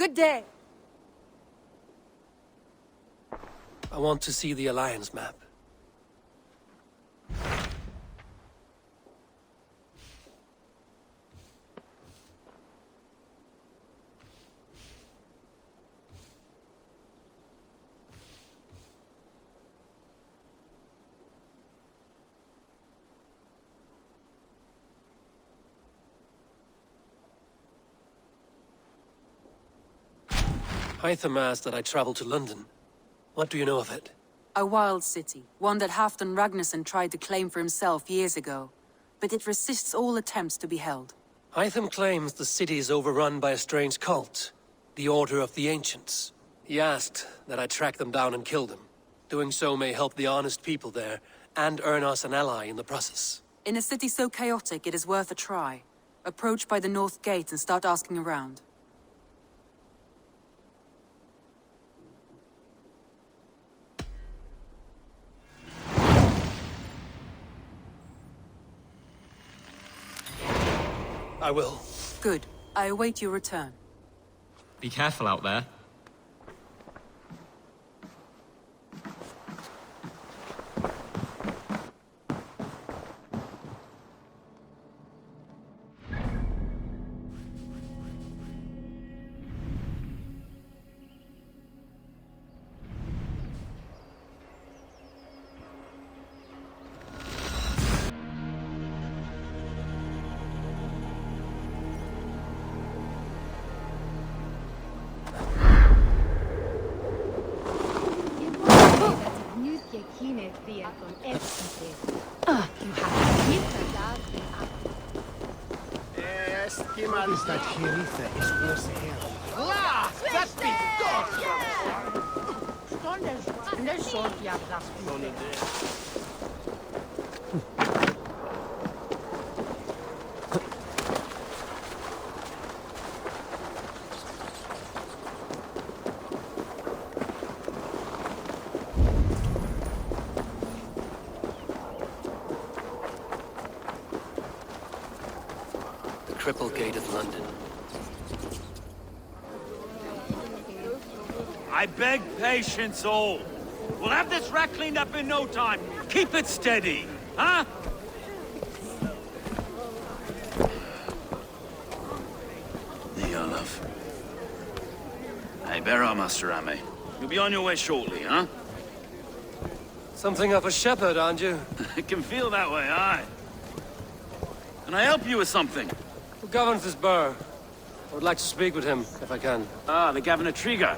Good day. I want to see the Alliance map. Hytham asked that I travel to London. What do you know of it? A wild city, one that Halfdan Ragnarsson tried to claim for himself years ago. But it resists all attempts to be held. Hytham claims the city is overrun by a strange cult, the Order of the Ancients. He asked that I track them down and kill them. Doing so may help the honest people there, and earn us an ally in the process. In a city so chaotic, it is worth a try. Approach by the North Gate and start asking around. I will. Good. I await your return. Be careful out there. Triple Gate of London. I beg patience, all. We'll have this wreck cleaned up in no time. Keep it steady, huh? There you are, love. Hey, bear up, Master Ame. You'll be on your way shortly, huh? Something of a shepherd, aren't you? It can feel that way, aye. Can I help you with something? Who governs this burgh? I would like to speak with him, if I can. Ah, the Governor Trigger.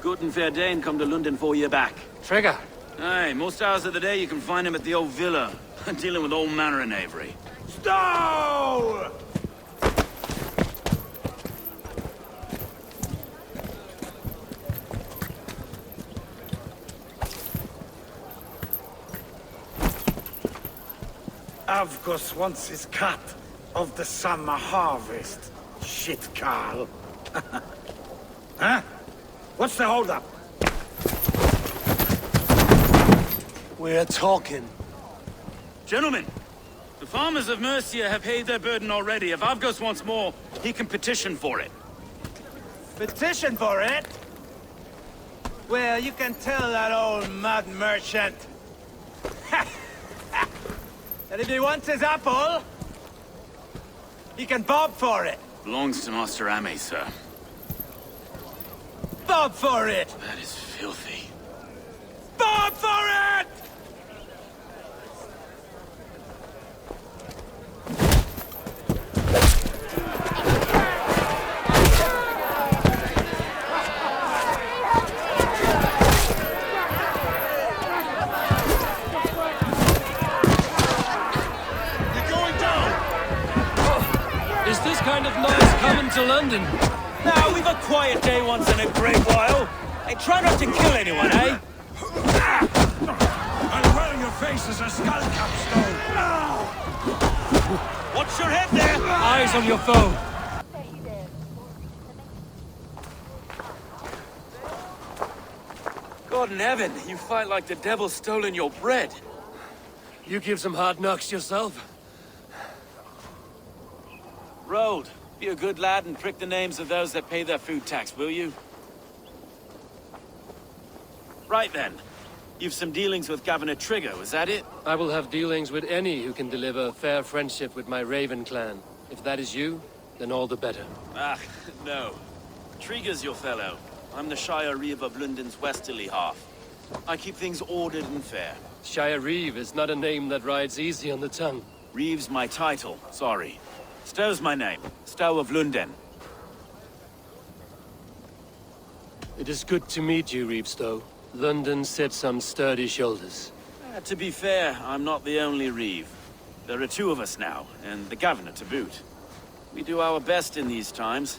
Good and fair Dane come to London 4 years back. Trigger? Aye, most hours of the day you can find him at the old villa, dealing with all manner of knavery. Stow! Avgos wants his cut of the summer harvest. Shit, Carl. Huh? What's the holdup? We're talking. Gentlemen, the farmers of Mercia have paid their burden already. If Avgos wants more, he can petition for it. Petition for it? Well, you can tell that old mud merchant that if he wants his apple, he can bob for it. Belongs to Master Ame, sir. Bob for it! That is filthy. Bob for it! Kind of noise coming to London. Now, we've a quiet day once in a great while. Hey, try not to kill anyone, eh? I'll wear your face as a skull capstone. Watch your head there! Eyes on your foe. God in heaven, you fight like the devil's stolen your bread. You give some hard knocks yourself. Road, Be a good lad and prick the names of those that pay their food tax, will you? Right then. You've some dealings with Governor Trigger, was that it? I will have dealings with any who can deliver fair friendship with my Raven clan. If that is you, then all the better. Ah, no. Trigger's your fellow. I'm the Shire Reeve of London's westerly half. I keep things ordered and fair. Shire Reeve is not a name that rides easy on the tongue. Reeve's my title, sorry. Stow's my name. Stow of London. It is good to meet you, Reeve Stow. London sits on sturdy shoulders. To be fair, I'm not the only Reeve. There are two of us now, and the governor to boot. We do our best in these times,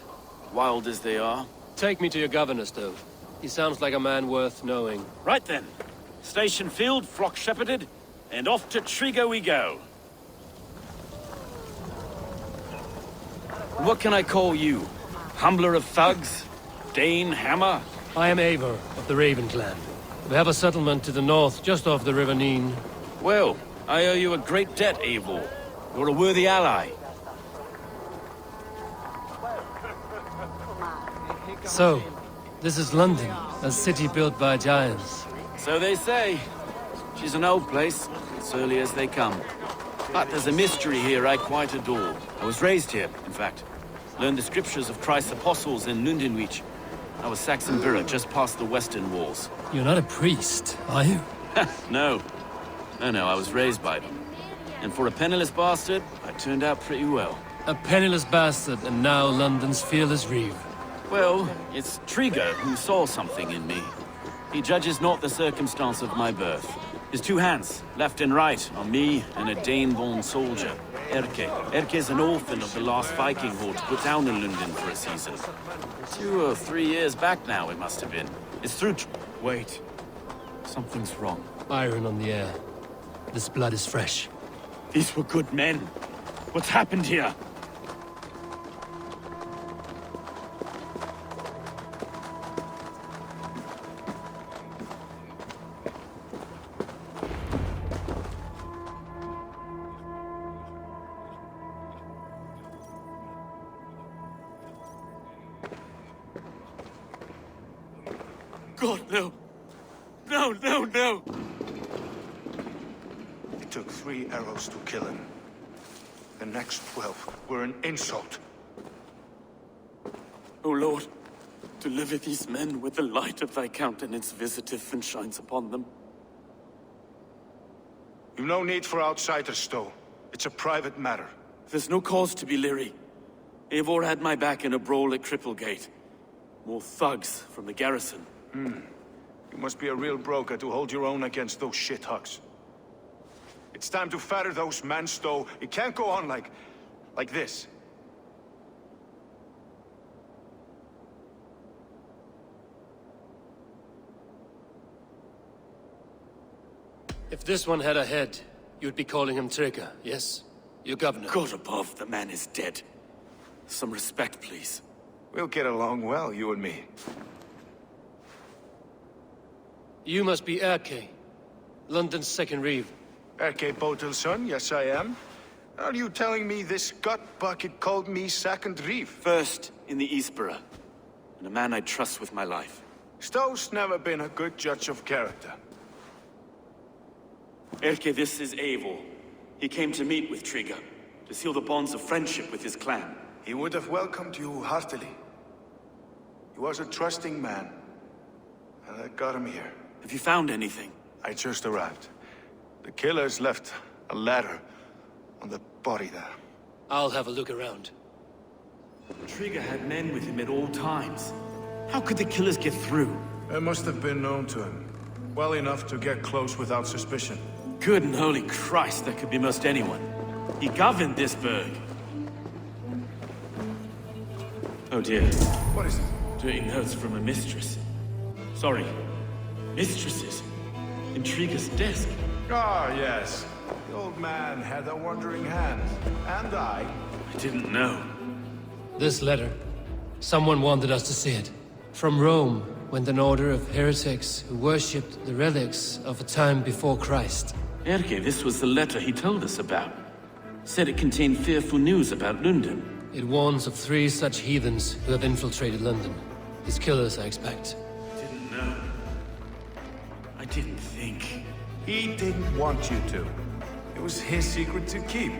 wild as they are. Take me to your governor, Stow. He sounds like a man worth knowing. Right then. Station filled, flock shepherded, and off to Trigger we go. What can I call you? Humbler of thugs? Dane Hammer? I am Eivor of the Raven clan. We have a settlement to the north, just off the River Neen. Well, I owe you a great debt, Eivor. You're a worthy ally. So, this is London, a city built by giants. So they say. She's an old place, as early as they come. But there's a mystery here I quite adore. I was raised here, in fact. Learned the scriptures of Christ's apostles in Lundenwich. I was Saxon Borough, just past the western walls. You're not a priest, are you? No. No, I was raised by them. And for a penniless bastard, I turned out pretty well. A penniless bastard, and now London's fearless Reeve. Well, it's Trigger who saw something in me. He judges not the circumstance of my birth. His two hands, left and right, on me and a Dane-born soldier, Erke. Erke's an orphan of the last Viking horde put down in London for a season. 2 or 3 years back now, it must have been. It's through Wait. Something's wrong. Iron on the air. This blood is fresh. These were good men. What's happened here? God, no. No. It took 3 arrows to kill him. The next 12 were an insult. O Lord, deliver these men with the light of thy countenance visiteth and shines upon them. You've no need for outsiders, Stow. It's a private matter. There's no cause to be leery. Eivor had my back in a brawl at Cripplegate. More thugs from the garrison. You must be a real broker to hold your own against those shithugs. It's time to fetter those men, Stow. It can't go on like this. If this one had a head, you'd be calling him Trigger, yes? Your governor. God above, the man is dead. Some respect, please. We'll get along well, you and me. You must be Erke, London's second Reeve. Erke Botel's son, yes I am. Are you telling me this gut-bucket called me second Reeve? First in the Eastborough, and a man I trust with my life. Stow's never been a good judge of character. Erke, this is Eivor. He came to meet with Trigger, to seal the bonds of friendship with his clan. He would have welcomed you heartily. He was a trusting man, and I got him here. Have you found anything? I just arrived. The killers left a ladder on the body there. I'll have a look around. Trigger had men with him at all times. How could the killers get through? They must have been known to him. Well enough to get close without suspicion. Good and holy Christ, that could be most anyone. He governed this burg. Oh dear. What is it? Dirty notes from a mistress. Sorry. Mistresses. In Trigger's desk. Ah, yes. The old man had a wandering hand. And I didn't know. This letter. Someone wanted us to see it. From Rome went an order of heretics who worshipped the relics of a time before Christ. Erke, this was the letter he told us about. Said it contained fearful news about London. It warns of 3 such heathens who have infiltrated London. His killers, I expect. Didn't know. I didn't think. He didn't want you to. It was his secret to keep.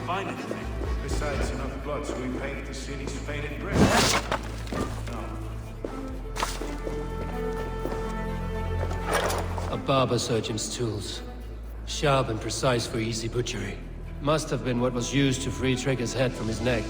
Find anything? Besides enough blood so we paint the city's faded brick. A barber surgeon's tools. Sharp and precise for easy butchery. Must have been what was used to free Trigger's head from his neck.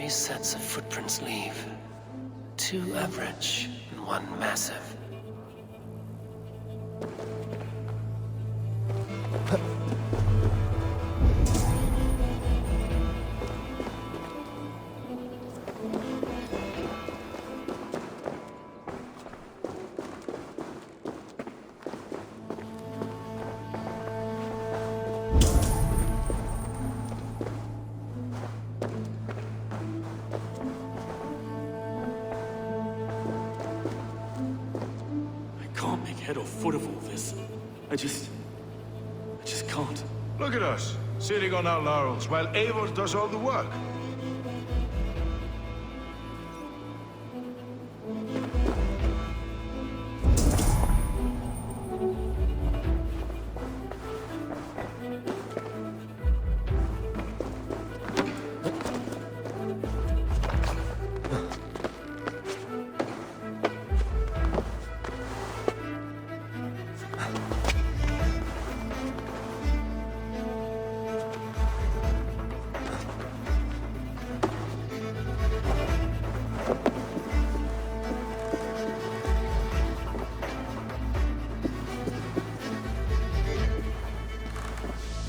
Sets of footprints leave. 2 average and 1 massive. Head or foot of all this. I just can't. Look at us, sitting on our laurels, while Eivor does all the work.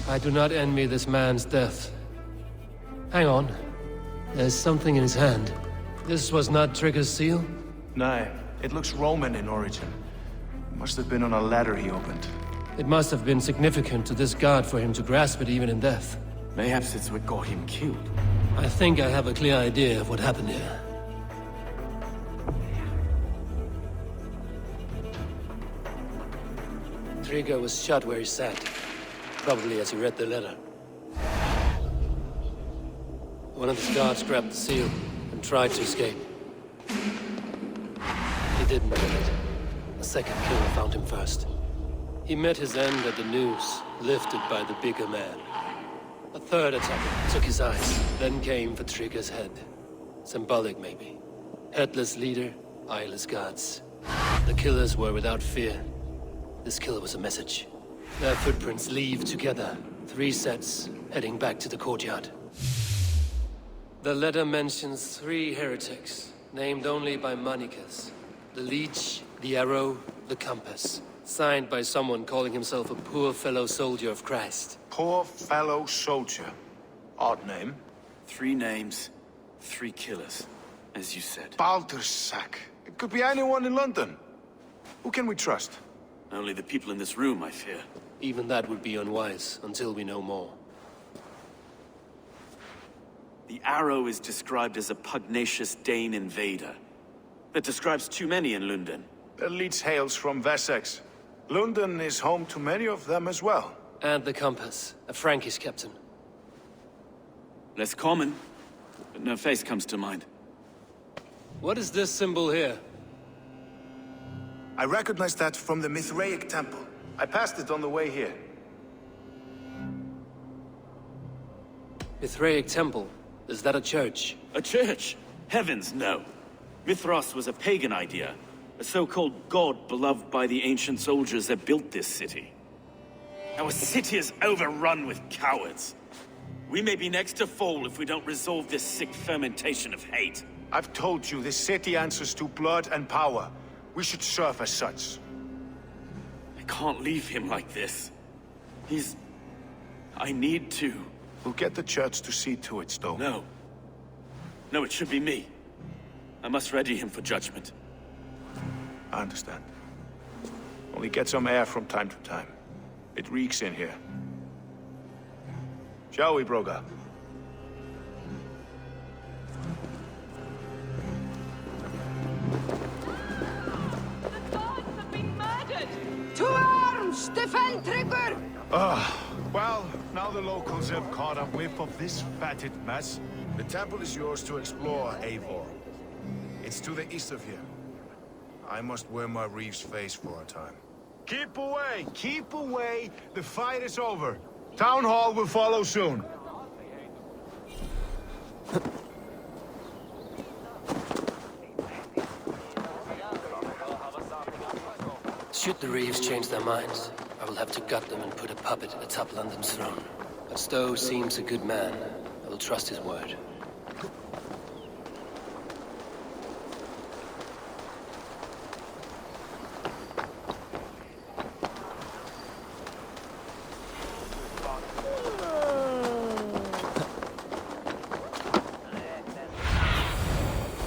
I do not envy this man's death. Hang on. There's something in his hand. This was not Trigger's seal? No, it looks Roman in origin. Must have been on a ladder he opened. It must have been significant to this god for him to grasp it even in death. Mayhaps it's what got him killed. I think I have a clear idea of what happened here. Trigger was shot where he sat. Probably as he read the letter. One of his guards grabbed the seal and tried to escape. He didn't get it. A second killer found him first. He met his end at the noose, lifted by the bigger man. A third attacker took his eyes, then came for Trigger's head. Symbolic, maybe. Headless leader, eyeless guards. The killers were without fear. This killer was a message. Their footprints leave together. 3 sets, heading back to the courtyard. The letter mentions 3 heretics, named only by Manicus. The leech, the arrow, the compass. Signed by someone calling himself a poor fellow soldier of Christ. Poor fellow soldier. Odd name. 3 names, 3 killers, as you said. Baldersack. It could be anyone in London. Who can we trust? Only the people in this room, I fear. Even that would be unwise, until we know more. The arrow is described as a pugnacious Dane invader. That describes too many in London. The leech hails from Wessex. London is home to many of them as well. And the compass, a Frankish captain. Less common, but no face comes to mind. What is this symbol here? I recognize that from the Mithraic temple. I passed it on the way here. Mithraic temple? Is that a church? A church? Heavens, no. Mithras was a pagan idea. A so-called god beloved by the ancient soldiers that built this city. Our city is overrun with cowards. We may be next to fall if we don't resolve this sick fermentation of hate. I've told you, this city answers to blood and power. We should serve as such. I can't leave him like this. I need to. We'll get the church to see to it, Stowe. No. No, it should be me. I must ready him for judgment. I understand. Only get some air from time to time. It reeks in here. Shall we, Broga? To arms! Defend Trigger! Well, now the locals have caught a whiff of this fatted mess. The temple is yours to explore, Eivor. It's to the east of here. I must wear my Reeve's face for a time. Keep away! Keep away! The fight is over. Town Hall will follow soon. Should the Reeves change their minds, I will have to gut them and put a puppet atop London's throne. But Stowe seems a good man. I will trust his word.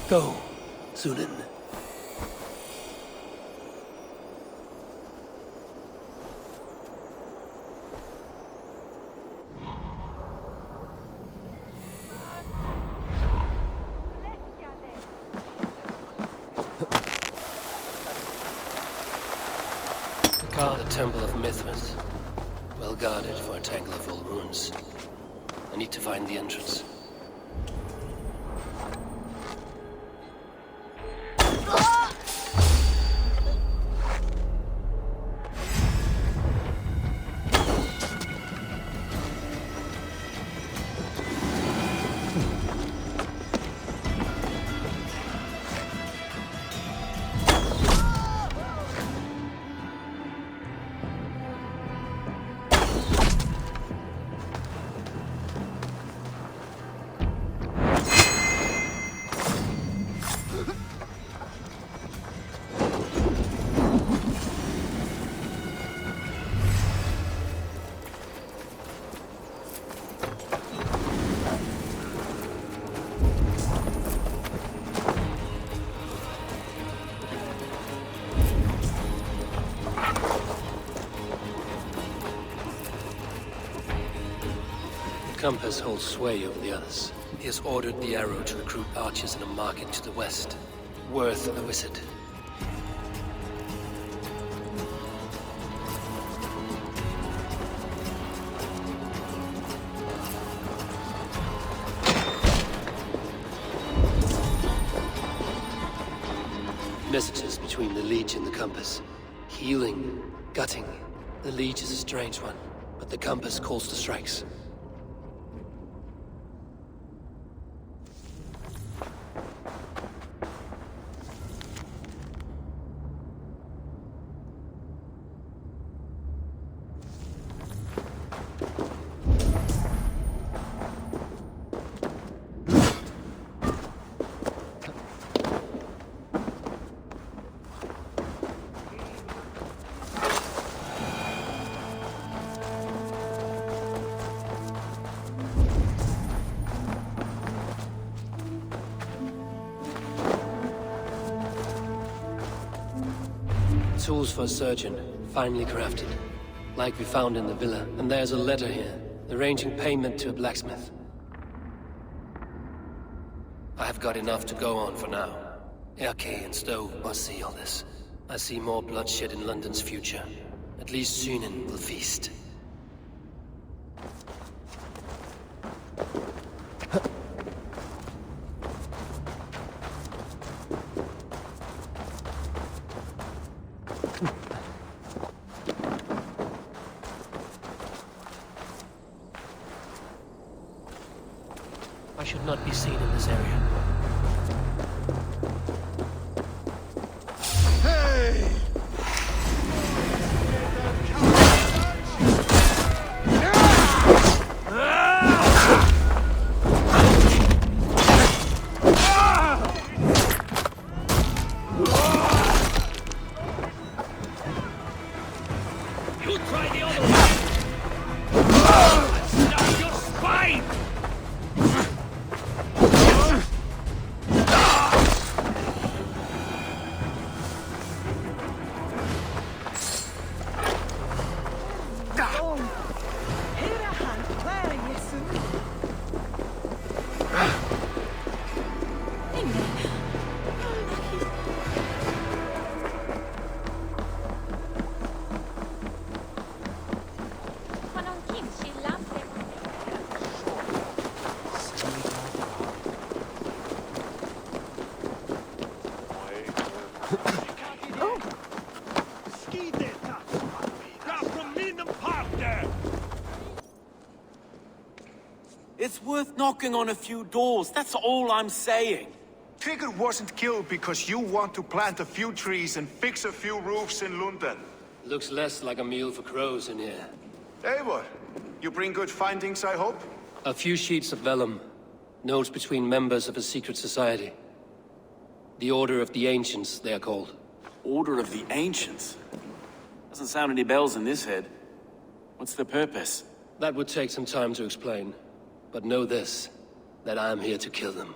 Go, Zulin. The Temple of Mithras. Well guarded for a tangle of old ruins. I need to find the entrance. Compass holds sway over the others. He has ordered the arrow to recruit archers in a market to the west. Worth a visit. Messages between the Leech and the Compass. Healing, gutting. The Leech is a strange one, but the Compass calls to strikes. Tools for a surgeon, finely crafted. Like we found in the villa. And there's a letter here, arranging payment to a blacksmith. I have got enough to go on for now. Erke and Stowe must see all this. I see more bloodshed in London's future. At least Sunan will feast. I should not be seen in this area. Hey! It's worth knocking on a few doors, that's all I'm saying. Trigger wasn't killed because you want to plant a few trees and fix a few roofs in London. Looks less like a meal for crows in here. Eivor, you bring good findings, I hope? A few sheets of vellum. Notes between members of a secret society. The Order of the Ancients, they are called. Order of the Ancients? Doesn't sound any bells in this head. What's the purpose? That would take some time to explain. But know this, that I am here to kill them.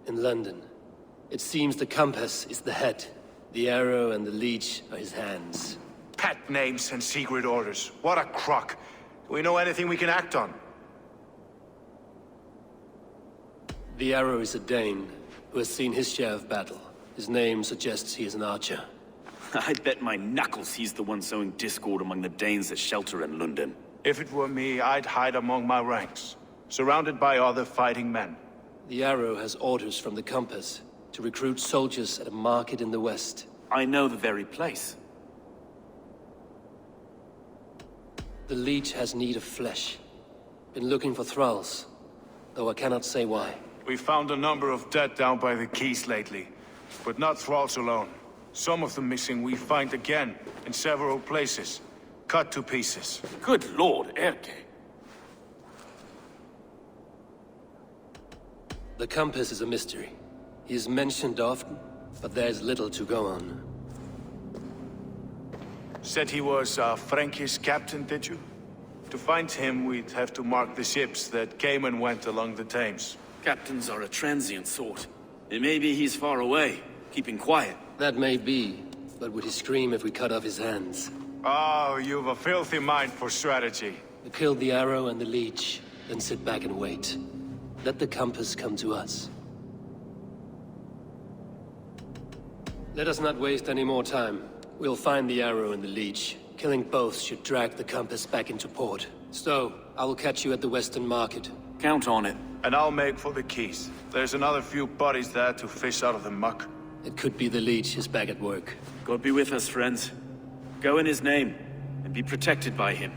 In London, it seems the compass is the head. The arrow and the leech are his hands. Pet names and secret orders. What a crock. Do we know anything we can act on? The arrow is a Dane, who has seen his share of battle. His name suggests he is an archer. I bet my knuckles he's the one sowing discord among the Danes that shelter in London. If it were me, I'd hide among my ranks, surrounded by other fighting men. The arrow has orders from the compass to recruit soldiers at a market in the west. I know the very place. The leech has need of flesh. Been looking for thralls, though I cannot say why. We found a number of dead down by the quays lately, but not thralls alone. Some of the missing we find again in several places, cut to pieces. Good lord, Erke. The compass is a mystery. He is mentioned often, but there's little to go on. Said he was a Frankish captain, did you? To find him, we'd have to mark the ships that came and went along the Thames. Captains are a transient sort. It may be he's far away, keeping quiet. That may be, but would he scream if we cut off his hands? Oh, you've a filthy mind for strategy. We kill the arrow and the leech, then sit back and wait. Let the compass come to us. Let us not waste any more time. We'll find the arrow and the leech. Killing both should drag the compass back into port. So, I will catch you at the Western Market. Count on it. And I'll make for the quays. There's another few bodies there to fish out of the muck. It could be the leech is back at work. God be with us, friends. Go in his name, and be protected by him.